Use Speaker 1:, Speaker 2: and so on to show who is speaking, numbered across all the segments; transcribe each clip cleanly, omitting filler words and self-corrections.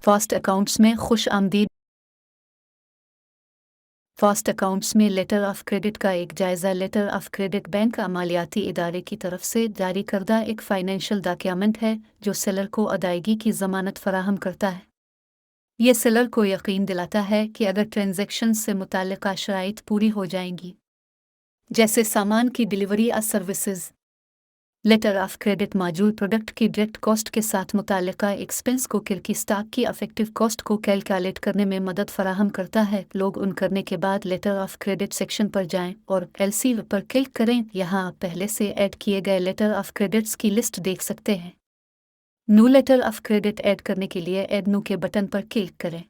Speaker 1: Fast accounts में खुश आमदीद। फास्ट अकाउंट्स में लेटर ऑफ क्रेडिट का एक जायज़ा। लेटर ऑफ क्रेडिट बैंक मालियाती इदारे की तरफ से जारी करदा एक फाइनेंशियल डॉक्यूमेंट है जो सेलर को अदायगी की ज़मानत फराहम करता है। ये सेलर को यकीन दिलाता है कि अगर ट्रांजैक्शन से मुताल्लिक़ा शराइत पूरी हो जाएंगी, जैसे सामान की डिलीवरी या सर्विसेज, लेटर ऑफ क्रेडिट मौजूद प्रोडक्ट की डायरेक्ट कॉस्ट के साथ मुताल्लिक़ा एक्सपेंस को किरकी स्टॉक की अफेक्टिव कॉस्ट को कैलकुलेट करने में मदद फराहम करता है। लोग उन करने के बाद लेटर ऑफ क्रेडिट सेक्शन पर जाएं और एलसी पर क्लिक करें। यहाँ आप पहले से ऐड किए गए लेटर ऑफ क्रेडिट्स की लिस्ट देख सकते हैं। New letter of credit add करने के लिए ऐड न्यू के बटन पर क्लिक करें।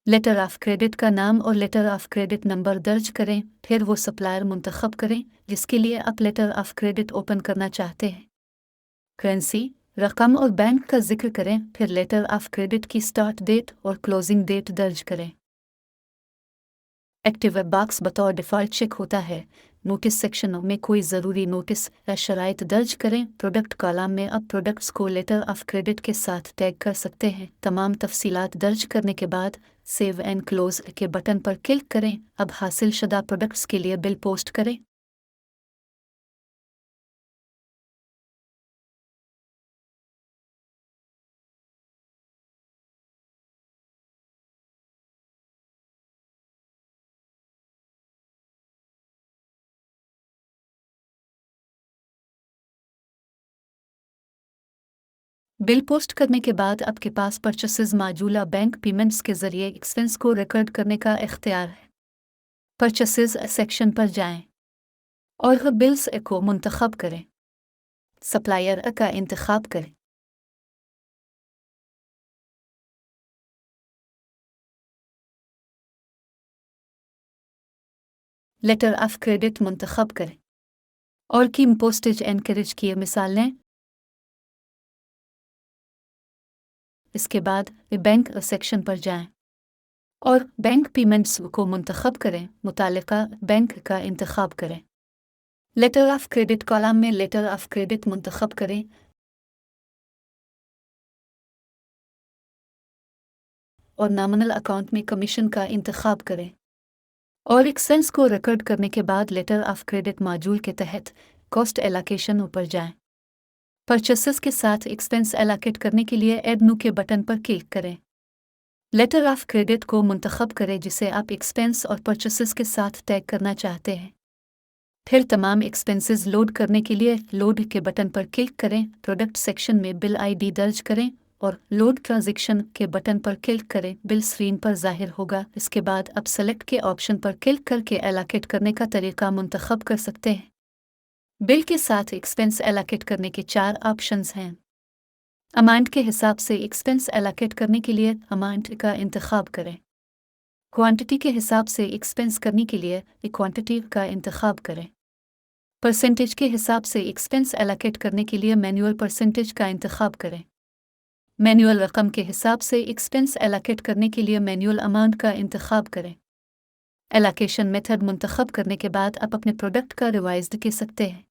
Speaker 1: लेटर ऑफ क्रेडिट का नाम और लेटर ऑफ क्रेडिट नंबर दर्ज करें, फिर वो सप्लायर मुंतखब करें जिसके लिए आप लेटर ऑफ क्रेडिट ओपन करना चाहते हैं। करेंसी, रकम और बैंक का जिक्र करें, फिर लेटर ऑफ क्रेडिट की स्टार्ट डेट और क्लोजिंग डेट दर्ज करें। एक्टिव वेब बॉक्स बतौर डिफ़ॉल्ट चेक होता है। नोटिस सेक्शन में कोई ज़रूरी नोटिस या शराइत दर्ज करें। प्रोडक्ट कॉलम में अब प्रोडक्ट्स को लेटर ऑफ क्रेडिट के साथ टैग कर सकते हैं। तमाम तफसीलात दर्ज करने के बाद सेव एंड क्लोज के बटन पर क्लिक करें। अब हासिल शुदा प्रोडक्ट्स के लिए बिल पोस्ट करें। बिल पोस्ट करने के बाद आपके पास परचेसेस मौजूदा बैंक पेमेंट्स के ज़रिए एक्सपेंस को रिकॉर्ड करने का इख्तियार है। परचेसेस सेक्शन पर जाएं और बिल्स को मुंतखब करें। सप्लायर का इंतखाब करें। लेटर ऑफ क्रेडिट मुंतखब करें और की पोस्टेज एनकरेज किए मिसाल लें। इसके बाद बैंक सेक्शन पर जाएं और बैंक पेमेंट्स को मुंतखब करें। मुतालिका बैंक का इंतखाब करें। लेटर ऑफ क्रेडिट कॉलम में लेटर ऑफ क्रेडिट मुंतखब करें और नॉमिनल अकाउंट में कमीशन का इंतखाब करें और एक्सपेंस को रिकॉर्ड करने के बाद लेटर ऑफ क्रेडिट मॉड्यूल के तहत कॉस्ट एलोकेशन ऊपर जाएं। परचेसेस के साथ एक्सपेंस एलोकेट करने के लिए ऐड न्यू के बटन पर क्लिक करें। लेटर ऑफ क्रेडिट को मुंतखब करें जिसे आप एक्सपेंस और परचेसेस के साथ टैग करना चाहते हैं। फिर तमाम एक्सपेंसेस लोड करने के लिए लोड के बटन पर क्लिक करें। प्रोडक्ट सेक्शन में बिल आईडी दर्ज करें और लोड ट्रांजैक्शन के बटन पर क्लिक करें। बिल स्क्रीन पर जाहिर होगा। इसके बाद आप सेलेक्ट के ऑप्शन पर क्लिक करके एलोकेट करने का तरीका मुंतखब कर सकते हैं। बिल के साथ एक्सपेंस एलोकेट करने के 4 ऑप्शंस हैं। अमाउंट के हिसाब से एक्सपेंस एलोकेट करने के लिए अमाउंट का इंतखाब करें। क्वांटिटी के हिसाब से एक्सपेंस करने के लिए क्वांटिटी का इंतखाब करें। परसेंटेज के हिसाब से एक्सपेंस एलोकेट करने के लिए मैनुअल परसेंटेज का इंतखाब करें। मैनुअल रकम के हिसाब से एक्सपेंस एलोकेट करने के लिए मैनुअल अमाउंट का इंतखाब करें। एलोकेशन मेथड मुंतखब करने के बाद आप अपने प्रोडक्ट का रिवाइज्ड कर सकते हैं,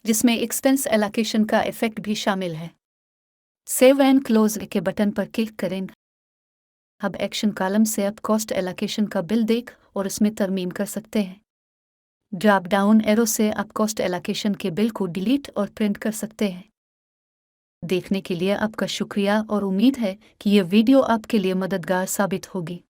Speaker 1: जिसमें एक्सपेंस एलोकेशन का इफेक्ट भी शामिल है। सेव एंड क्लोज के बटन पर क्लिक करें। अब एक्शन कॉलम से आप कॉस्ट एलोकेशन का बिल देख और उसमें तरमीम कर सकते हैं। ड्रॉप डाउन एरो से आप कॉस्ट एलोकेशन के बिल को डिलीट और प्रिंट कर सकते हैं। देखने के लिए आपका शुक्रिया और उम्मीद है कि यह वीडियो आपके लिए मददगार साबित होगी।